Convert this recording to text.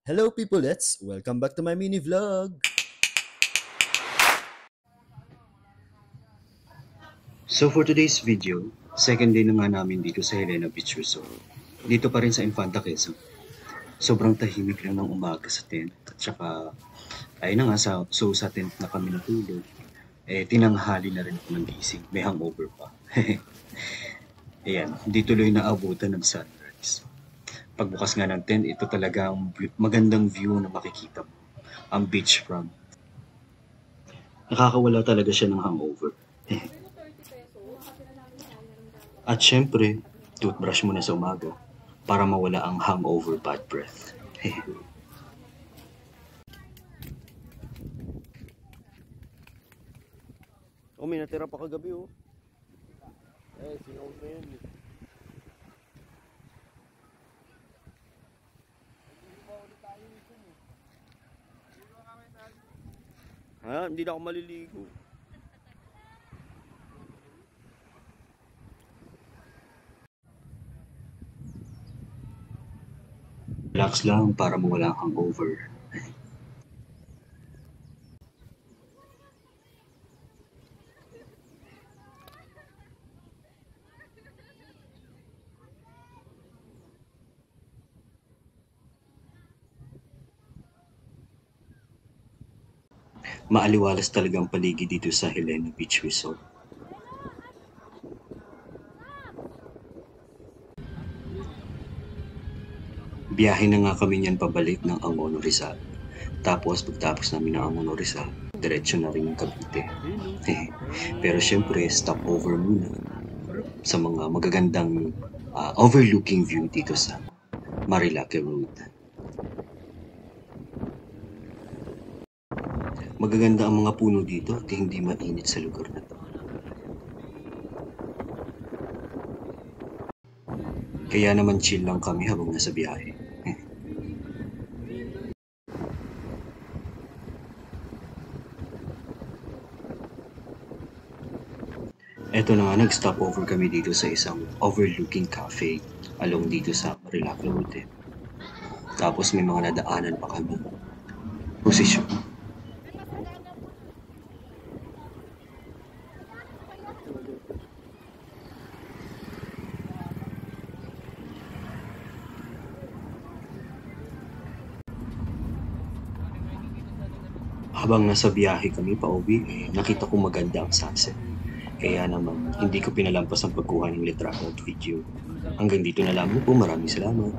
Hello peoplets! Welcome back to my mini vlog! So for today's video, second day na nga namin dito sa Helena Beach Resort. Dito pa rin sa Infanta Quezon. Sobrang tahimik lang ng umaga sa tent. At saka, ayun na nga, sa tent na kami natulog. Tinanghali na rin ako ng gising. May hangover pa. Ayan, hindi tuloy na abutan ng sunrise. Pagbukas nga ng tent, ito talaga ang magandang view na makikita mo. Ang beachfront. Nakakawala talaga siya ng hangover. At syempre, toothbrush muna sa umaga para mawala ang hangover bad breath. Oh, may natira pa kagabi oh. Singaw na yan eh. Ha? Hindi na ako maliligo. Relax lang para mawala ang hangover. Maaliwalas talagang paligid dito sa Helena Beach Resort. Biyahe na nga kami niyan pabalik ng Angono Rizal. Tapos pagtapos namin ng Angono Rizal, diretso na rin yung Cavite. Pero syempre, stopover muna sa mga magagandang overlooking view dito sa Marilake Road. Magaganda ang mga puno dito at hindi mainit sa lugar na to. Kaya naman chill lang kami habang nasa biyahe. Eto na nga, nag-stopover kami dito sa isang overlooking cafe along dito sa Marilake Road. Tapos may mga nadaanan pa kami. Posisyon. Habang nasa biyahe kami pa uwi, nakita ko maganda ang sunset. Kaya naman, hindi ko pinalampas ang pagkuha ng litrato at video. Hanggang dito na lamang po, maraming salamat.